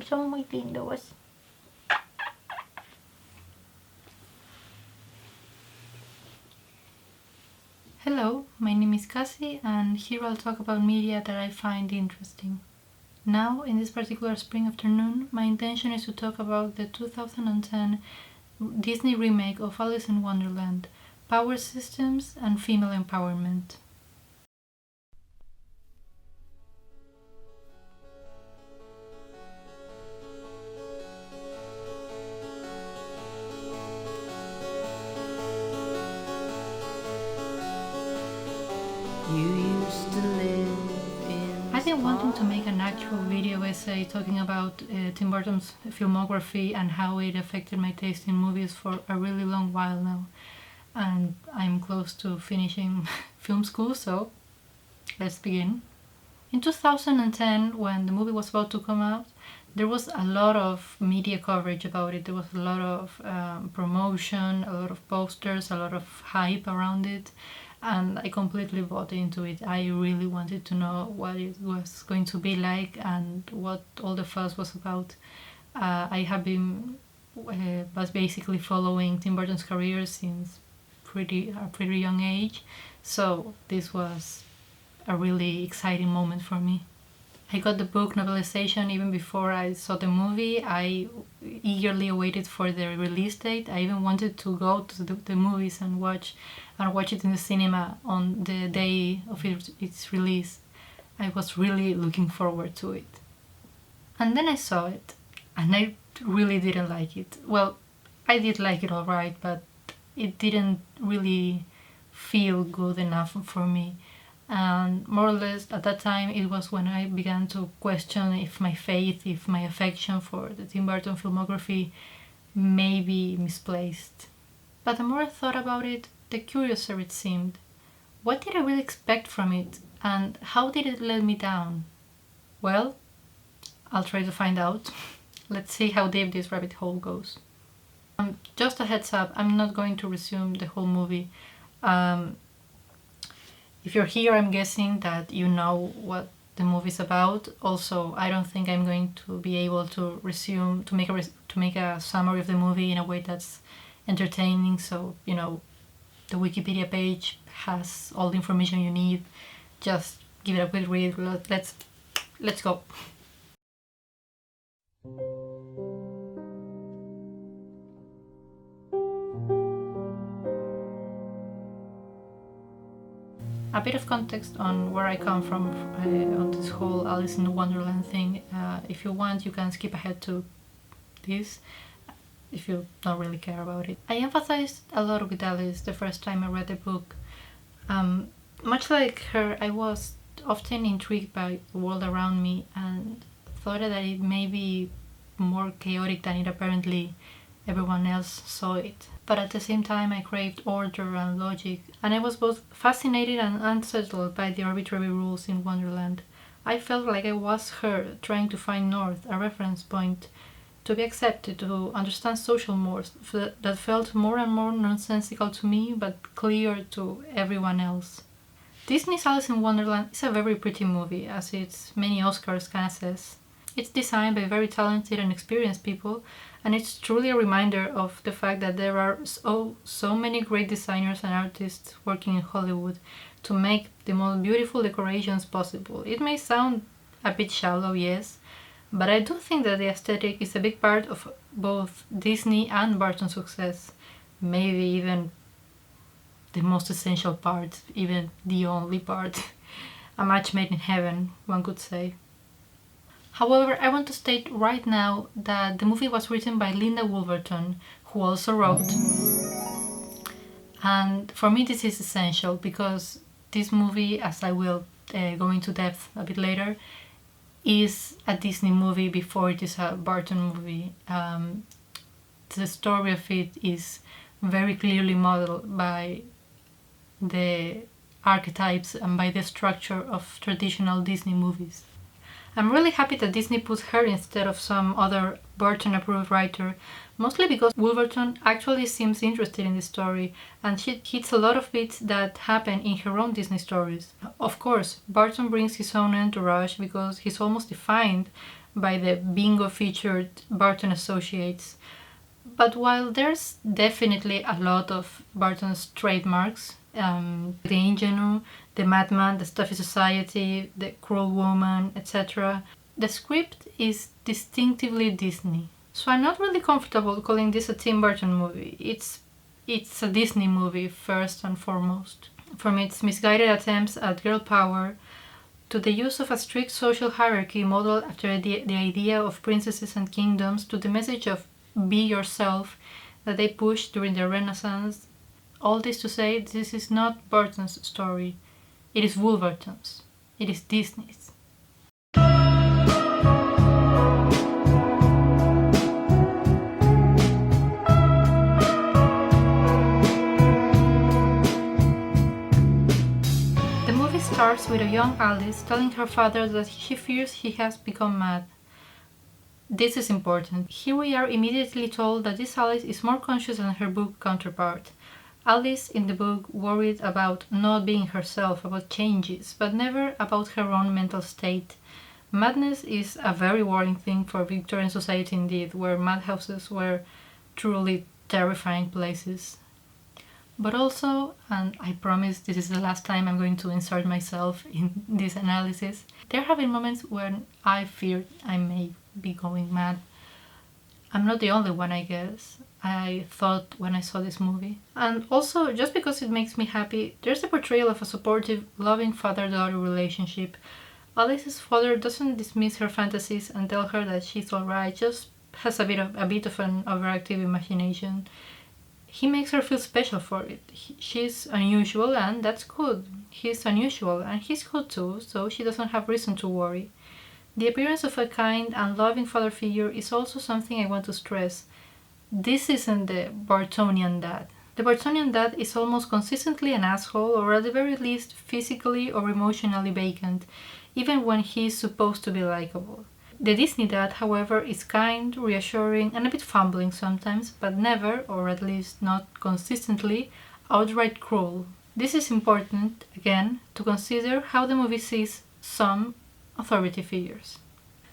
Son muy lindos. Hello, my name is Cassie, and here I'll talk about media that I find interesting. Now, in this particular spring afternoon, my intention is to talk about the 2010 Disney remake of Alice in Wonderland, power systems and female empowerment. I've been wanting to make an actual video essay talking about Tim Burton's filmography and how it affected my taste in movies for a really long while now. And I'm close to finishing film school, so let's begin. In 2010, when the movie was about to come out, there was a lot of media coverage about it. There was a lot of promotion, a lot of posters, a lot of hype around it, and I completely bought into it. I really wanted to know what it was going to be like and what all the fuss was about. I have been was basically following Tim Burton's career since a pretty young age, so this was a really exciting moment for me. I got the book novelization even before I saw the movie. I eagerly awaited for the release date. I even wanted to go to the movies and watch it in the cinema on the day of its release. I was really looking forward to it. And then I saw it, and I really didn't like it. Well, I did like it alright, but it didn't really feel good enough for me. And more or less at that time it was when I began to question if my faith, if my affection for the Tim Burton filmography may be misplaced. But the more I thought about it, the curiouser it seemed. What did I really expect from it, and how did it let me down? Well, I'll try to find out. Let's see how deep this rabbit hole goes. Just a heads up, I'm not going to resume the whole movie. If you're here, I'm guessing that you know what the movie's about. Also, I don't think I'm going to be able to make a summary of the movie in a way that's entertaining. So, the Wikipedia page has all the information you need. Just give it a quick read. Let's go. A bit of context on where I come from on this whole Alice in Wonderland thing. If you want, you can skip ahead to this if you don't really care about it. I empathized a lot with Alice the first time I read the book. Much like her, I was often intrigued by the world around me and thought that it may be more chaotic than it apparently everyone else saw it. But at the same time I craved order and logic, and I was both fascinated and unsettled by the arbitrary rules in Wonderland. I felt like I was her, trying to find north, a reference point, to be accepted, to understand social mores that felt more and more nonsensical to me but clear to everyone else. Disney's Alice in Wonderland is a very pretty movie, as its many Oscars can assess. It's designed by very talented and experienced people, and it's truly a reminder of the fact that there are so many great designers and artists working in Hollywood to make the most beautiful decorations possible. It may sound a bit shallow, yes, but I do think that the aesthetic is a big part of both Disney and Burton's success. Maybe even the most essential part, even the only part. A match made in heaven, one could say. However, I want to state right now that the movie was written by Linda Woolverton, who also wrote. And for me this is essential because this movie, as I will go into depth a bit later, is a Disney movie before it is a Burton movie. The story of it is very clearly modeled by the archetypes and by the structure of traditional Disney movies. I'm really happy that Disney put her instead of some other Burton-approved writer, mostly because Woolverton actually seems interested in the story, and she hits a lot of beats that happen in her own Disney stories. Of course, Burton brings his own entourage because he's almost defined by the bingo featured Burton associates. But while there's definitely a lot of Burton's trademarks, the ingenue, the madman, the stuffy society, the cruel woman, etc., the script is distinctively Disney. So I'm not really comfortable calling this a Tim Burton movie. It's a Disney movie first and foremost. From its misguided attempts at girl power to the use of a strict social hierarchy modeled after the idea of princesses and kingdoms, to the message of be yourself that they pushed during the Renaissance. All this to say, this is not Burton's story. It is Woolverton's. It is Disney's. The movie starts with a young Alice telling her father that she fears he has become mad. This is important. Here we are immediately told that this Alice is more conscious than her book counterpart. Alice in the book worried about not being herself, about changes, but never about her own mental state. Madness is a very worrying thing for Victorian society indeed, where madhouses were truly terrifying places. But also, and I promise this is the last time I'm going to insert myself in this analysis, there have been moments when I feared I may be going mad. I'm not the only one, I guess. I thought when I saw this movie. And also, just because it makes me happy, there's a portrayal of a supportive, loving father-daughter relationship. Alice's father doesn't dismiss her fantasies and tell her that she's alright, just has a bit of an overactive imagination. He makes her feel special for it. She's unusual and that's good. He's unusual and he's good too, so she doesn't have reason to worry. The appearance of a kind and loving father figure is also something I want to stress. This isn't the Burtonian dad. The Burtonian dad is almost consistently an asshole, or at the very least physically or emotionally vacant, even when he is supposed to be likable. The Disney dad, however, is kind, reassuring, and a bit fumbling sometimes, but never, or at least not consistently, outright cruel. This is important, again, to consider how the movie sees some authority figures.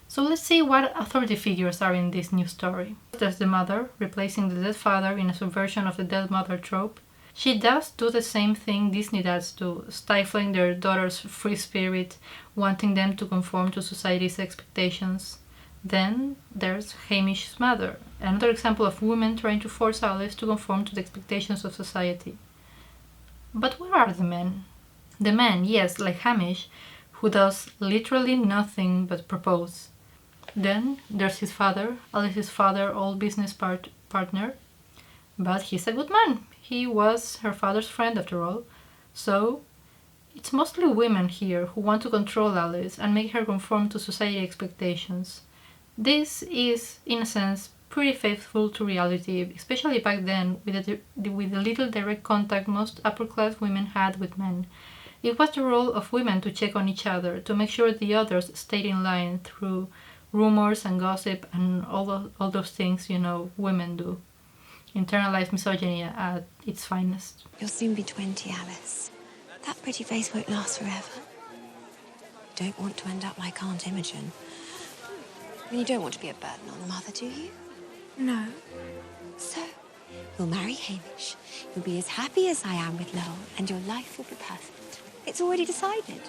So let's see what authority figures are in this new story. There's the mother, replacing the dead father in a subversion of the dead mother trope. She does do the same thing Disney dads do, stifling their daughter's free spirit, wanting them to conform to society's expectations. Then there's Hamish's mother, another example of women trying to force Alice to conform to the expectations of society. But where are the men? The men, yes, like Hamish, who does literally nothing but propose. Then there's his father, Alice's father, old business partner. But he's a good man. He was her father's friend after all. So it's mostly women here who want to control Alice and make her conform to society expectations. This is, in a sense, pretty faithful to reality, especially back then with the little direct contact most upper-class women had with men. It was the role of women to check on each other, to make sure the others stayed in line through rumors and gossip and all those things, women do. Internalized misogyny at its finest. You'll soon be 20, Alice. That pretty face won't last forever. You don't want to end up like Aunt Imogen. And you don't want to be a burden on the mother, do you? No. So, you'll marry Hamish. You'll be as happy as I am with Lowell, and your life will be perfect. It's already decided.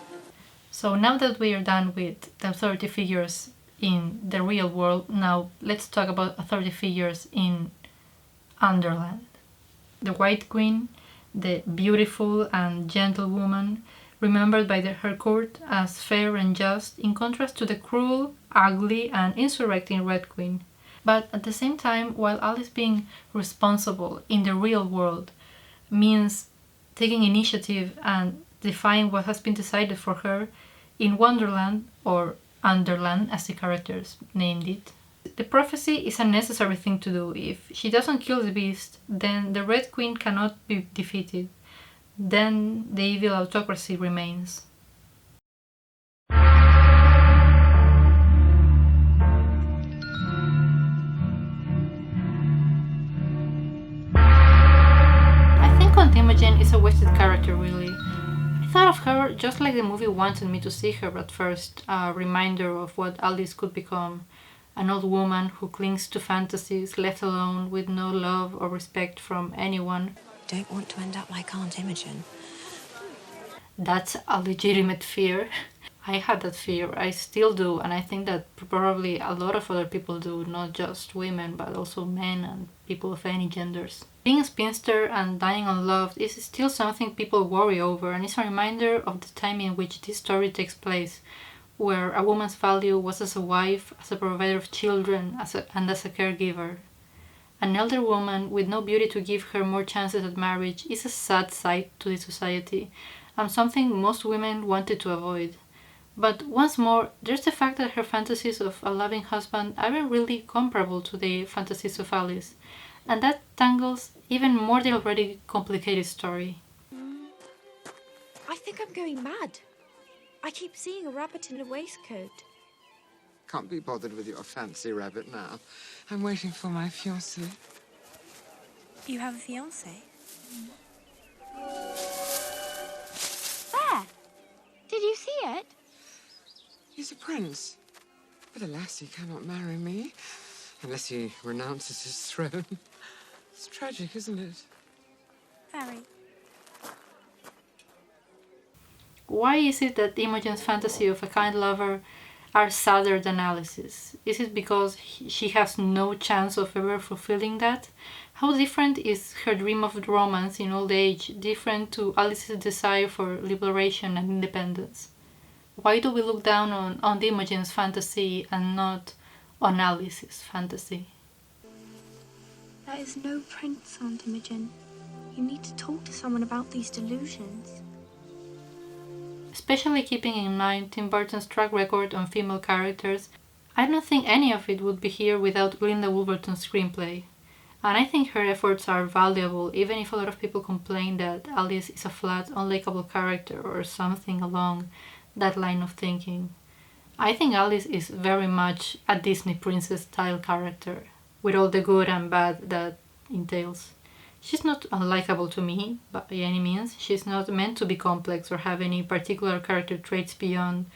So now that we are done with the authority figures in the real world, now let's talk about authority figures in Wonderland. The White Queen, the beautiful and gentle woman, remembered by her court as fair and just, in contrast to the cruel, ugly, and insurrecting Red Queen. But at the same time, while Alice being responsible in the real world means taking initiative and defying what has been decided for her, in Wonderland, or Underland as the characters named it, the prophecy is a necessary thing to do. If she doesn't kill the beast, then the Red Queen cannot be defeated. Then the evil autocracy remains. I think Aunt Imogen is a wasted character, really. I thought of her just like the movie wanted me to see her at first, a reminder of what Alice could become. An old woman who clings to fantasies, left alone with no love or respect from anyone. Don't want to end up like Aunt Imogen. That's a legitimate fear. I had that fear, I still do, and I think that probably a lot of other people do, not just women, but also men and people of any genders. Being a spinster and dying unloved is still something people worry over, and it's a reminder of the time in which this story takes place, where a woman's value was as a wife, as a provider of children, and as a caregiver. An elder woman with no beauty to give her more chances at marriage is a sad sight to the society, and something most women wanted to avoid. But once more, there's the fact that her fantasies of a loving husband aren't really comparable to the fantasies of Alice, and that tangles even more the already complicated story. I think I'm going mad. I keep seeing a rabbit in a waistcoat. Can't be bothered with your fancy rabbit now. I'm waiting for my fiancé. You have a fiancé? There! Did you see it? He's a prince. But alas, he cannot marry me unless he renounces his throne. It's tragic, isn't it? Very. Why is it that Imogen's fantasy of a kind lover are sadder than Alice's? Is it because she has no chance of ever fulfilling that? How different is her dream of romance in old age different to Alice's desire for liberation and independence? Why do we look down on Imogen's fantasy and not on Alice's fantasy? There is no prince, Aunt Imogen. You need to talk to someone about these delusions. Especially keeping in mind Tim Burton's track record on female characters, I don't think any of it would be here without Linda Woolverton's screenplay. And I think her efforts are valuable, even if a lot of people complain that Alice is a flat, unlikable character or something along that line of thinking. I think Alice is very much a Disney princess style character, with all the good and bad that entails. She's not unlikable to me, by any means. She's not meant to be complex or have any particular character traits beyond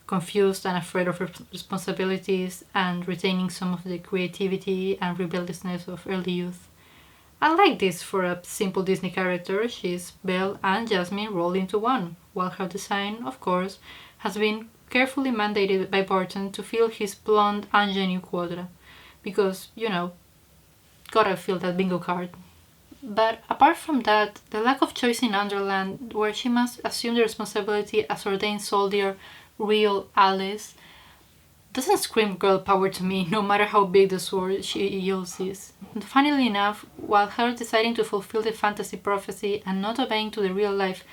confused and afraid of responsibilities and retaining some of the creativity and rebelliousness of early youth. I like this for a simple Disney character. She's Belle and Jasmine rolled into one, while her design, of course, has been carefully mandated by Burton to fill his blonde ingenue quota. Because, gotta fill that bingo card. But apart from that, the lack of choice in Wonderland, where she must assume the responsibility as ordained soldier, real Alice, doesn't scream girl power to me, no matter how big the sword she yields is. And funnily enough, while her deciding to fulfill the fantasy prophecy and not obeying to the real-life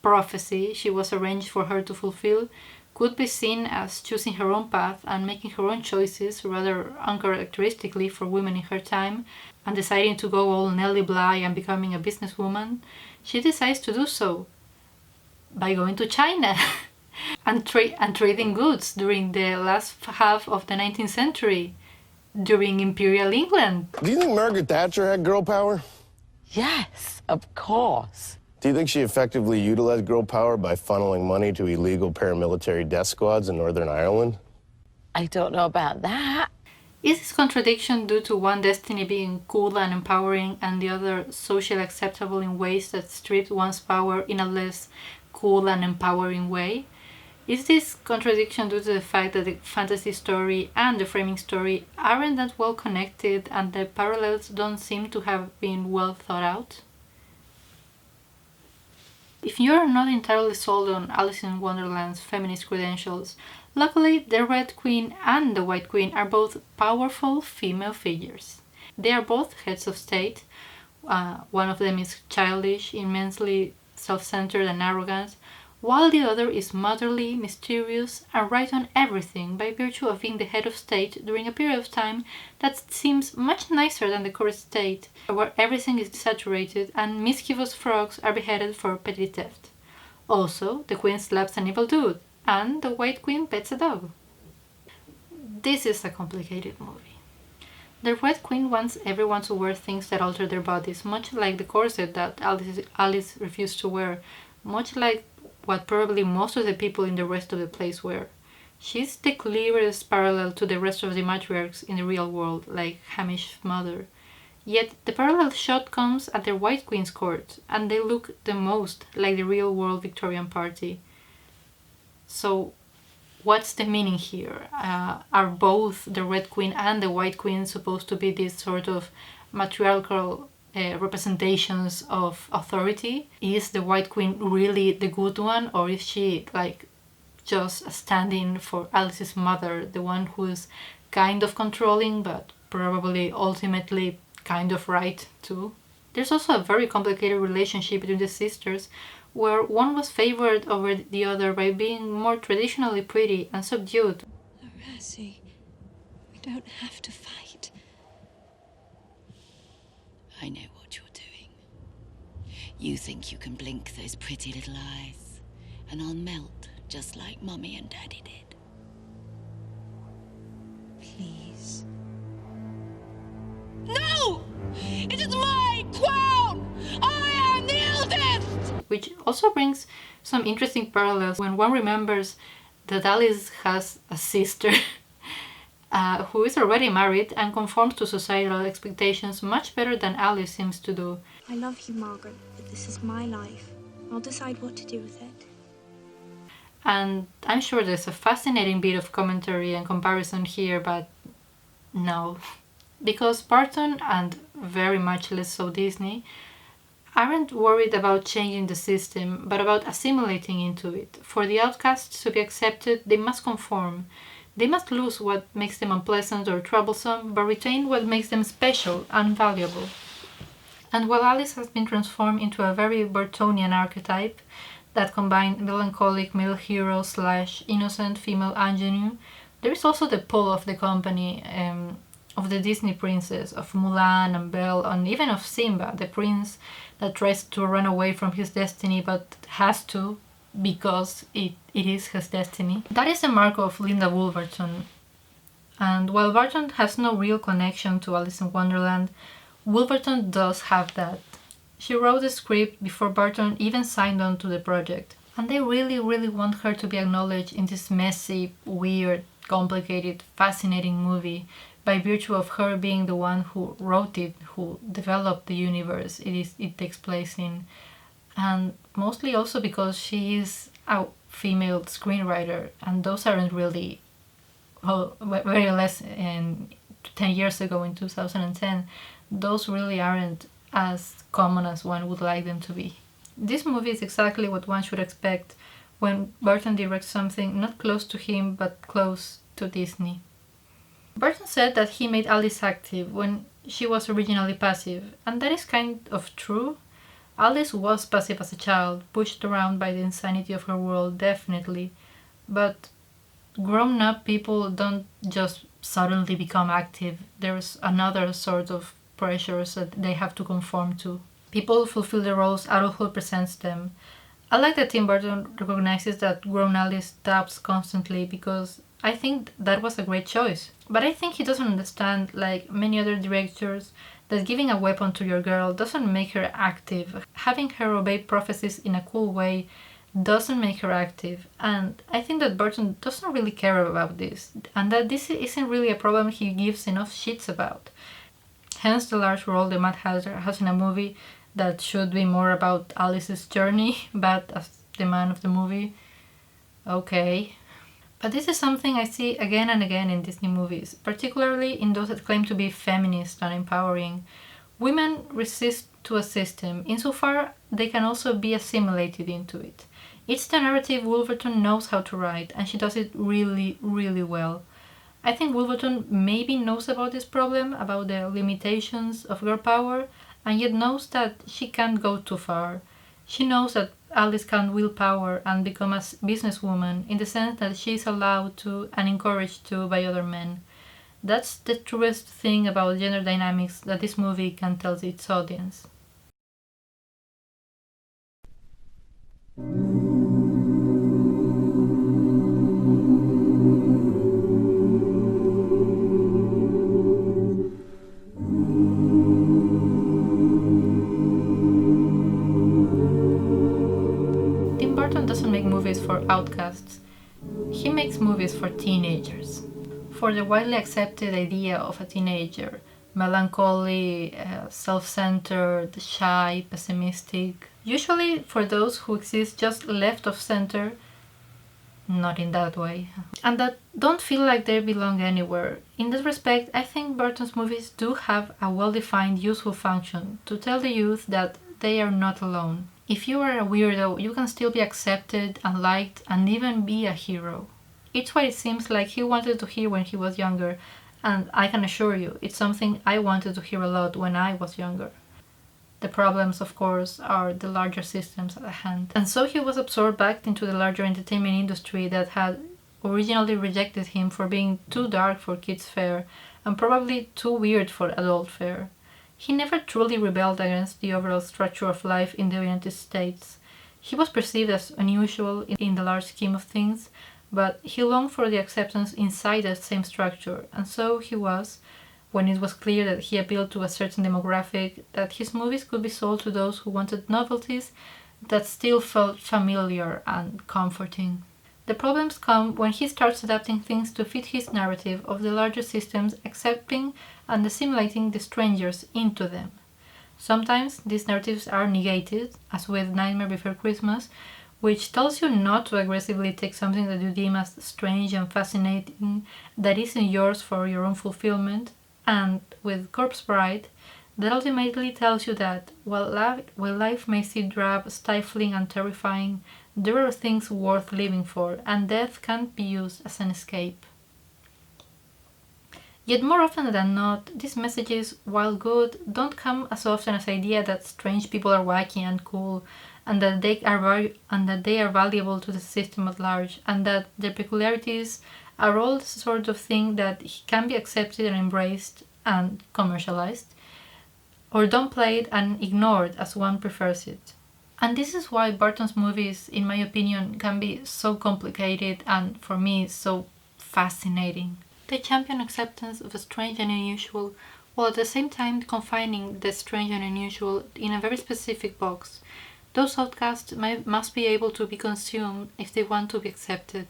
prophecy she was arranged for her to fulfill, could be seen as choosing her own path and making her own choices rather uncharacteristically for women in her time, and deciding to go all Nellie Bly and becoming a businesswoman, she decides to do so by going to China and trading goods during the last half of the 19th century, during Imperial England. Do you think Margaret Thatcher had girl power? Yes, of course. Do you think she effectively utilized girl power by funneling money to illegal paramilitary death squads in Northern Ireland? I don't know about that. Is this contradiction due to one destiny being cool and empowering and the other socially acceptable in ways that strip one's power in a less cool and empowering way? Is this contradiction due to the fact that the fantasy story and the framing story aren't that well connected and the parallels don't seem to have been well thought out? If you're not entirely sold on Alice in Wonderland's feminist credentials, luckily the Red Queen and the White Queen are both powerful female figures. They are both heads of state. One of them is childish, immensely self-centered and arrogant, while the other is motherly, mysterious, and right on everything by virtue of being the head of state during a period of time that seems much nicer than the current state, where everything is desaturated and mischievous frogs are beheaded for petty theft. Also, the queen slaps an evil dude, and the White Queen pets a dog. This is a complicated movie. The Red Queen wants everyone to wear things that alter their bodies, much like the corset that Alice refused to wear, much like what probably most of the people in the rest of the place were. She's the clearest parallel to the rest of the matriarchs in the real world, like Hamish's mother. Yet the parallel shot comes at the White Queen's court, and they look the most like the real world Victorian party. So what's the meaning here? Are both the Red Queen and the White Queen supposed to be these sort of matriarchal representations of authority? Is the White Queen really the good one, or is she like just a stand-in for Alice's mother, the one who's kind of controlling but probably ultimately kind of right too? There's also a very complicated relationship between the sisters, where one was favored over the other by being more traditionally pretty and subdued. Lassie, we don't have to fight. I know what you're doing. You think you can blink those pretty little eyes, and I'll melt just like Mummy and Daddy did. Please. No! It is my crown! I am the eldest! Which also brings some interesting parallels when one remembers that Alice has a sister who is already married and conforms to societal expectations much better than Alice seems to do. I love you, Margaret, but this is my life. I'll decide what to do with it. And I'm sure there's a fascinating bit of commentary and comparison here, but no. Because Burton, and very much less so Disney, aren't worried about changing the system, but about assimilating into it. For the outcasts to be accepted, they must conform. They must lose what makes them unpleasant or troublesome, but retain what makes them special and valuable. And while Alice has been transformed into a very Burtonian archetype that combined melancholic male hero / innocent female ingenue, there is also the pull of the company, of the Disney princess, of Mulan and Belle, and even of Simba, the prince that tries to run away from his destiny but has to because it is his destiny. That is the mark of Linda Woolverton. And while Burton has no real connection to Alice in Wonderland, Woolverton does have that. She wrote the script before Burton even signed on to the project. And they really, really want her to be acknowledged in this messy, weird, complicated, fascinating movie by virtue of her being the one who wrote it, who developed the universe it takes place in. And mostly also because she is a female screenwriter, and those aren't really, very less in 10 years ago in 2010, those really aren't as common as one would like them to be. This movie is exactly what one should expect when Burton directs something not close to him but close to Disney. Burton said that he made Alice active when she was originally passive, and that is kind of true. Alice was passive as a child, pushed around by the insanity of her world, definitely, but grown-up people don't just suddenly become active. There's another sort of pressures that they have to conform to. People fulfill the roles adulthood presents them. I like that Tim Burton recognizes that grown Alice taps constantly, because I think that was a great choice. But I think he doesn't understand, like many other directors, that giving a weapon to your girl doesn't make her active. Having her obey prophecies in a cool way doesn't make her active. And I think that Burton doesn't really care about this, and that this isn't really a problem he gives enough shits about. Hence the large role the Mad Hatter has in a movie that should be more about Alice's journey, but as the man of the movie, okay. But this is something I see again and again in Disney movies, particularly in those that claim to be feminist and empowering. Women resist to a system, insofar they can also be assimilated into it. It's the narrative Woolverton knows how to write, and she does it really, really well. I think Woolverton maybe knows about this problem, about the limitations of girl power, and yet knows that she can't go too far. She knows that Alice can wield power and become a businesswoman in the sense that she is allowed to and encouraged to by other men. That's the truest thing about gender dynamics that this movie can tell its audience. doesn't make movies for outcasts. He makes movies for teenagers. For the widely accepted idea of a teenager, melancholy, self-centered, shy, pessimistic, usually for those who exist just left of center, not in that way, and that don't feel like they belong anywhere. In that respect, I think Burton's movies do have a well-defined useful function to tell the youth that they are not alone. If you are a weirdo, you can still be accepted and liked and even be a hero. It's what it seems like he wanted to hear when he was younger, and I can assure you, it's something I wanted to hear a lot when I was younger. The problems, of course, are the larger systems at hand. And so he was absorbed back into the larger entertainment industry that had originally rejected him for being too dark for kids' fare and probably too weird for adult fare. He never truly rebelled against the overall structure of life in the United States. He was perceived as unusual in the large scheme of things, but he longed for the acceptance inside that same structure, and so he was, when it was clear that he appealed to a certain demographic, that his movies could be sold to those who wanted novelties that still felt familiar and comforting. The problems come when he starts adapting things to fit his narrative of the larger systems, accepting and assimilating the strangers into them. Sometimes these narratives are negated, as with Nightmare Before Christmas, which tells you not to aggressively take something that you deem as strange and fascinating that isn't yours for your own fulfillment, and with Corpse Bride, that ultimately tells you that while life may seem drab, stifling and terrifying, there are things worth living for, and death can't be used as an escape. Yet more often than not, these messages, while good, don't come as often as the idea that strange people are wacky and cool, and that they are valuable to the system at large, and that their peculiarities are all the sort of thing that can be accepted and embraced and commercialized, or downplayed and ignored as one prefers it. And this is why Burton's movies, in my opinion, can be so complicated and, for me, so fascinating. They champion acceptance of the strange and unusual, while at the same time confining the strange and unusual in a very specific box. Those outcasts must be able to be consumed if they want to be accepted.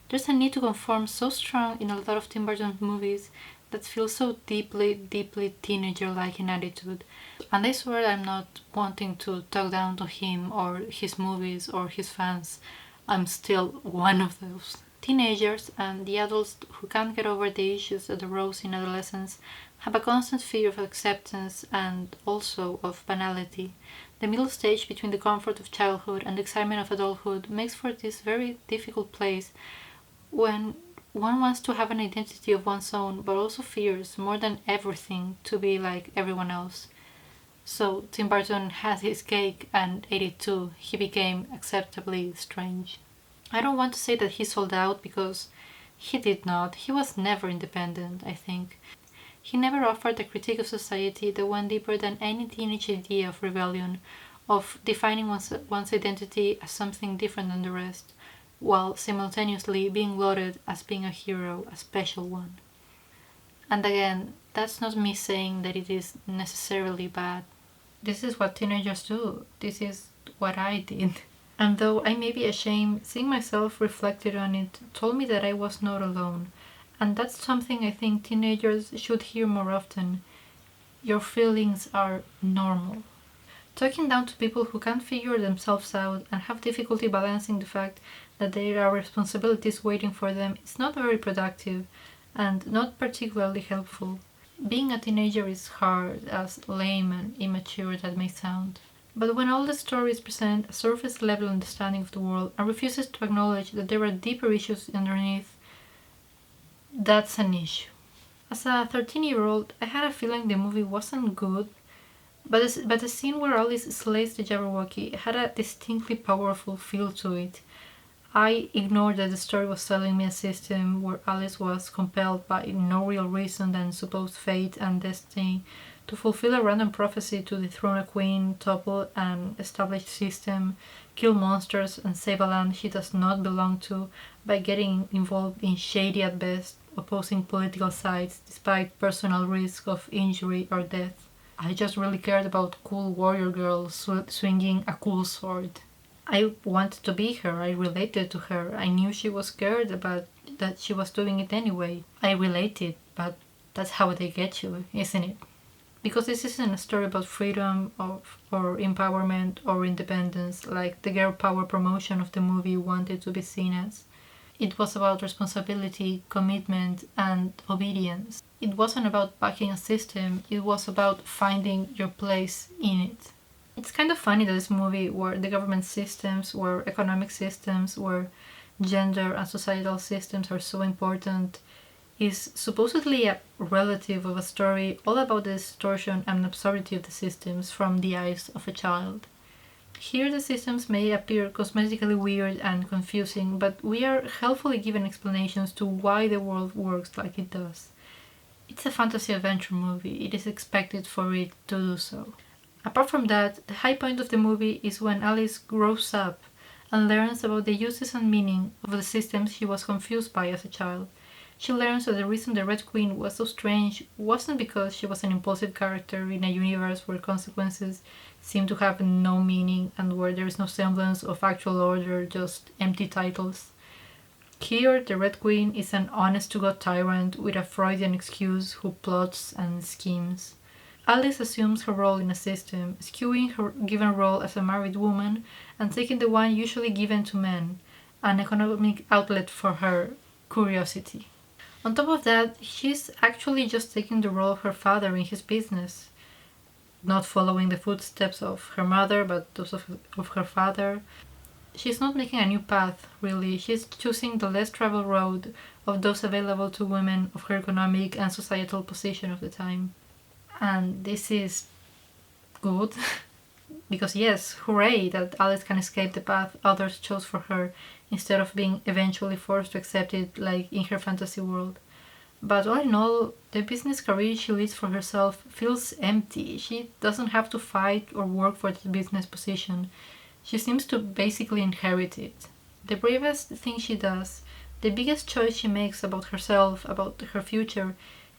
There's a need to conform so strong in a lot of Tim Burton movies that feel so deeply teenager-like in attitude. And I swear I'm not wanting to talk down to him or his movies or his fans. I'm still one of those. Teenagers and the adults who can't get over the issues that arose in adolescence have a constant fear of acceptance and also of banality. The middle stage between the comfort of childhood and the excitement of adulthood makes for this very difficult place when one wants to have an identity of one's own but also fears more than everything to be like everyone else. So Tim Burton had his cake, and 82 he became acceptably strange. I don't want to say that he sold out, because he did not. He was never independent, I think. He never offered a critique of society that went deeper than any teenage idea of rebellion, of defining one's identity as something different than the rest, while simultaneously being lauded as being a hero, a special one. And again, that's not me saying that it is necessarily bad. This is what teenagers do. This is what I did. And though I may be ashamed, seeing myself reflected on it told me that I was not alone. And that's something I think teenagers should hear more often. Your feelings are normal. Talking down to people who can't figure themselves out and have difficulty balancing the fact that there are responsibilities waiting for them is not very productive and not particularly helpful. Being a teenager is hard, as lame and immature that may sound. But when all the stories present a surface-level understanding of the world and refuses to acknowledge that there are deeper issues underneath, that's an issue. As a 13-year-old, I had a feeling the movie wasn't good, but the scene where Alice slays the Jabberwocky had a distinctly powerful feel to it. I ignored that the story was selling me a system where Alice was compelled by no real reason than supposed fate and destiny to fulfill a random prophecy to dethrone a queen, topple an established system, kill monsters, and save a land she does not belong to by getting involved in shady at best, opposing political sides despite personal risk of injury or death. I just really cared about cool warrior girls swinging a cool sword. I wanted to be her, I related to her, I knew she was scared, but that she was doing it anyway. I related, but that's how they get you, isn't it? Because this isn't a story about freedom or empowerment or independence like the girl power promotion of the movie wanted to be seen as. It was about responsibility, commitment, and obedience. It wasn't about backing a system, it was about finding your place in it. It's kind of funny that this movie, where the government systems, where economic systems, where gender and societal systems are so important, is supposedly a relative of a story all about the distortion and absurdity of the systems from the eyes of a child. Here the systems may appear cosmetically weird and confusing, but we are helpfully given explanations to why the world works like it does. It's a fantasy adventure movie, it is expected for it to do so. Apart from that, the high point of the movie is when Alice grows up and learns about the uses and meaning of the systems she was confused by as a child. She learns that the reason the Red Queen was so strange wasn't because she was an impulsive character in a universe where consequences seem to have no meaning and where there is no semblance of actual order, just empty titles. Here, the Red Queen is an honest-to-God tyrant with a Freudian excuse who plots and schemes. Alice assumes her role in a system, skewing her given role as a married woman and taking the one usually given to men, an economic outlet for her curiosity. On top of that, she's actually just taking the role of her father in his business, not following the footsteps of her mother but those of her father. She's not making a new path, really, she's choosing the less traveled road of those available to women of her economic and societal position of the time. And this is good, because yes, hooray that Alice can escape the path others chose for her instead of being eventually forced to accept it like in her fantasy world. But all in all, the business career she leads for herself feels empty. She doesn't have to fight or work for the business position. She seems to basically inherit it. The bravest thing she does, the biggest choice she makes about herself, about her future,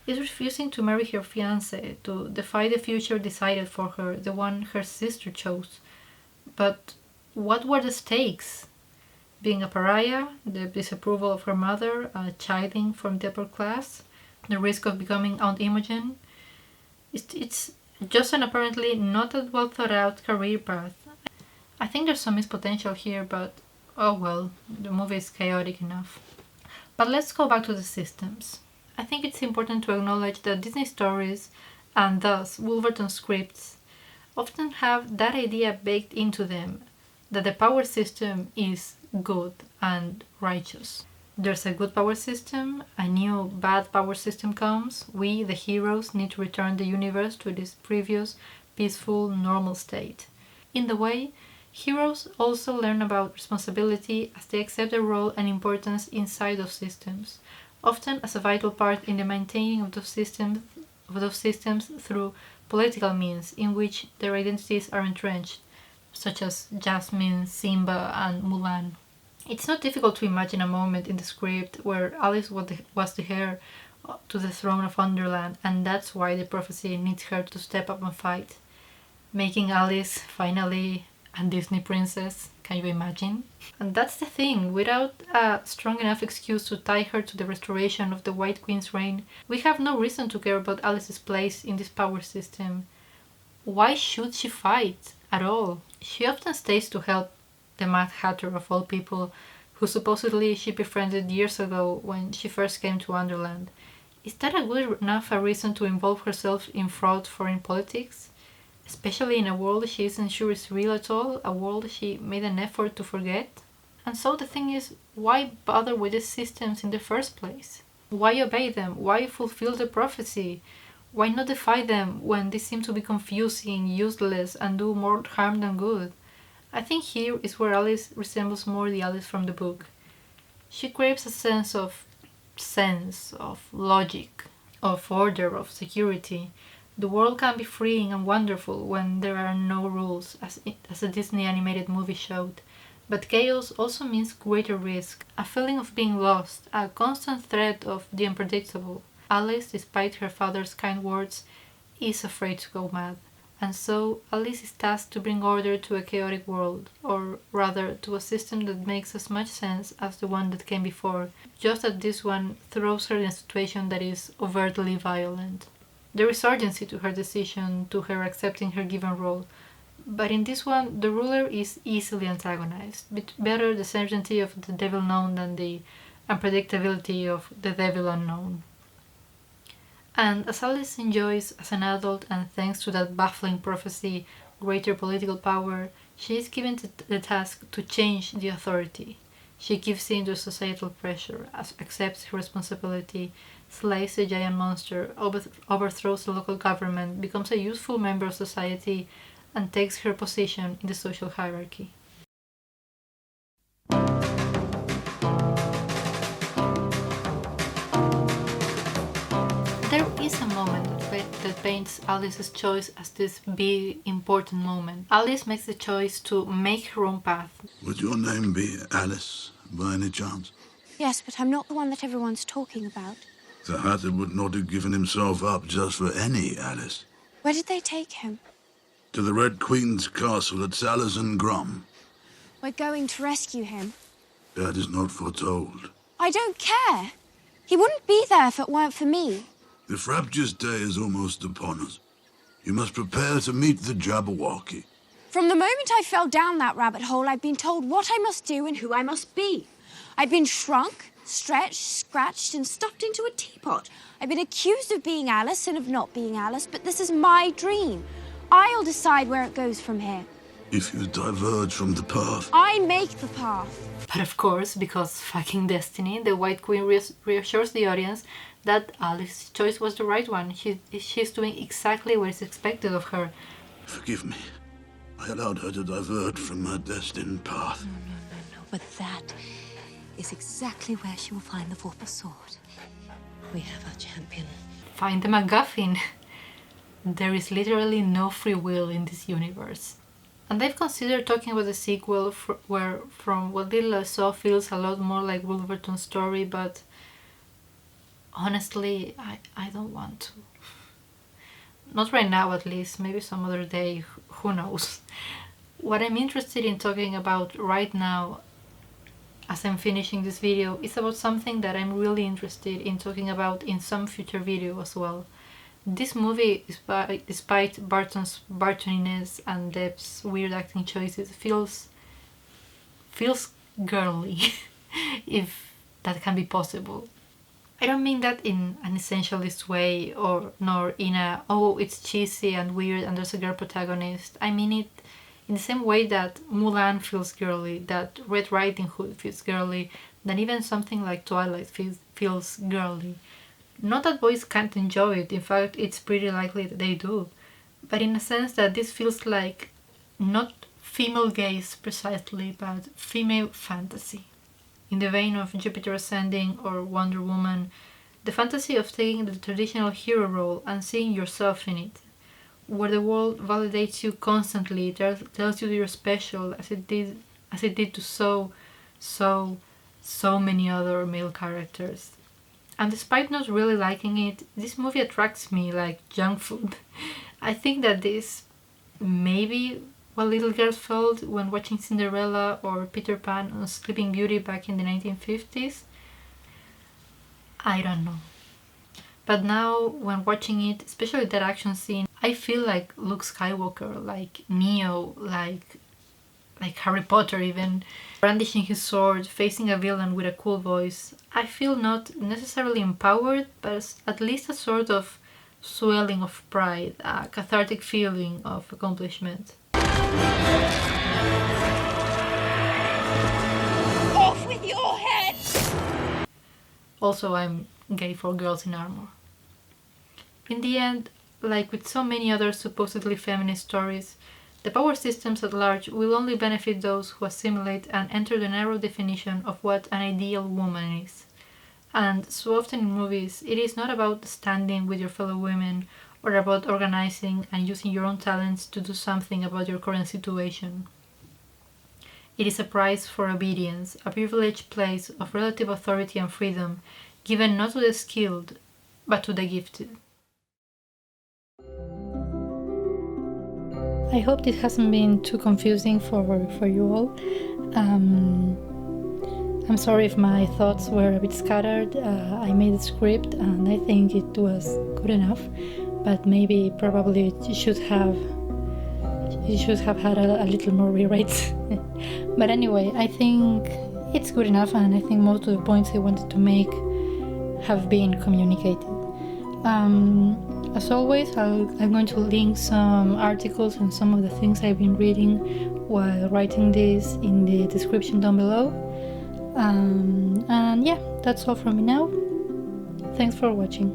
is refusing to marry her fiancé, to defy the future decided for her, the one her sister chose. But what were the stakes? Being a pariah, the disapproval of her mother, a chiding from the upper class, the risk of becoming Aunt Imogen. It's just an apparently not that well thought out career path. I think there's some missed potential here, but oh well, the movie is chaotic enough. But let's go back to the systems. I think it's important to acknowledge that Disney stories, and thus Woolverton scripts, often have that idea baked into them, that the power system is good and righteous. There's a good power system, a new bad power system comes, we, the heroes, need to return the universe to its previous, peaceful, normal state. In the way, heroes also learn about responsibility as they accept their role and importance inside those systems, often as a vital part in the maintaining of those systems through political means in which their identities are entrenched, such as Jasmine, Simba, and Mulan. It's not difficult to imagine a moment in the script where Alice was the heir to the throne of Wonderland, and that's why the prophecy needs her to step up and fight, making Alice finally a Disney princess. Can you imagine? And that's the thing, without a strong enough excuse to tie her to the restoration of the White Queen's reign, we have no reason to care about Alice's place in this power system. Why should she fight at all? She often stays to help the Mad Hatter of all people, who supposedly she befriended years ago when she first came to Wonderland. Is that a good enough a reason to involve herself in fraught foreign politics? Especially in a world she isn't sure is real at all, a world she made an effort to forget? And so the thing is, why bother with these systems in the first place? Why obey them? Why fulfill the prophecy? Why not defy them when they seem to be confusing, useless, and do more harm than good? I think here is where Alice resembles more the Alice from the book. She craves a sense, of logic, of order, of security. The world can be freeing and wonderful when there are no rules, as a Disney animated movie showed. But chaos also means greater risk, a feeling of being lost, a constant threat of the unpredictable. Alice, despite her father's kind words, is afraid to go mad. and so Alice is tasked to bring order to a chaotic world, or rather to a system that makes as much sense as the one that came before, just that this one throws her in a situation that is overtly violent. There is urgency to her decision, to her accepting her given role, but in this one the ruler is easily antagonized. Better the certainty of the devil known than the unpredictability of the devil unknown. And as Alice enjoys as an adult, and thanks to that baffling prophecy, greater political power, she is given the task to change the authority. She gives in to societal pressure, accepts her responsibility, slays a giant monster, overthrows the local government, becomes a useful member of society, and takes her position in the social hierarchy. There is a moment that paints Alice's choice as this big, important moment. Alice makes the choice to make her own path. Would your name be Alice, by any chance? Yes, but I'm not the one that everyone's talking about. The Hatter would not have given himself up just for any Alice. Where did they take him? To the Red Queen's castle at Salazan Grum. We're going to rescue him. That is not foretold. I don't care. He wouldn't be there if it weren't for me. The Frabjous Day is almost upon us. You must prepare to meet the Jabberwocky. From the moment I fell down that rabbit hole, I've been told what I must do and who I must be. I've been shrunk, stretched, scratched, and stuffed into a teapot. I've been accused of being Alice and of not being Alice, but this is my dream. I'll decide where it goes from here. If you diverge from the path... I make the path. But of course, because fucking destiny, the White Queen reassures the audience that Alice's choice was the right one. She's doing exactly what is expected of her. Forgive me. I allowed her to divert from her destined path. No. But that is exactly where she will find the Vorpal Sword. We have our champion. Find the MacGuffin. There is literally no free will in this universe. And I've considered talking about the sequel where from what little I saw feels a lot more like Woolverton's story, but honestly, I don't want to. Not right now at least, maybe some other day, who knows. What I'm interested in talking about right now, as I'm finishing this video, is about something that I'm really interested in talking about in some future video as well. This movie, despite Burton's Burtoniness and Depp's weird acting choices, feels girly, if that can be possible. I don't mean that in an essentialist way, nor in a, oh, it's cheesy and weird and there's a girl protagonist. I mean it in the same way that Mulan feels girly, that Red Riding Hood feels girly, that even something like Twilight feels girly. Not that boys can't enjoy it, in fact it's pretty likely that they do, but in a sense that this feels like not female gaze precisely, but female fantasy. In the vein of Jupiter Ascending or Wonder Woman, the fantasy of taking the traditional hero role and seeing yourself in it, where the world validates you constantly, tells you you're special, as it did to so many other male characters. And despite not really liking it, this movie attracts me like junk food. I think that this may be what little girls felt when watching Cinderella or Peter Pan or Sleeping Beauty back in the 1950s. I don't know. But now, when watching it, especially that action scene, I feel like Luke Skywalker, like Neo, like Harry Potter even, brandishing his sword, facing a villain with a cool voice. I feel not necessarily empowered, but at least a sort of swelling of pride, a cathartic feeling of accomplishment. Off with your head! Also, I'm gay for girls in armor. In the end, like with so many other supposedly feminist stories, the power systems at large will only benefit those who assimilate and enter the narrow definition of what an ideal woman is. And so often in movies, it is not about standing with your fellow women or about organizing and using your own talents to do something about your current situation. It is a prize for obedience, a privileged place of relative authority and freedom, given not to the skilled, but to the gifted. I hope this hasn't been too confusing for you all. I'm sorry if my thoughts were a bit scattered. I made a script and I think it was good enough, but maybe probably it should have had a little more rewrites. But anyway, I think it's good enough, and I think most of the points I wanted to make have been communicated. As always, I'm going to link some articles and some of the things I've been reading while writing this in the description down below. And yeah, that's all from me now. Thanks for watching.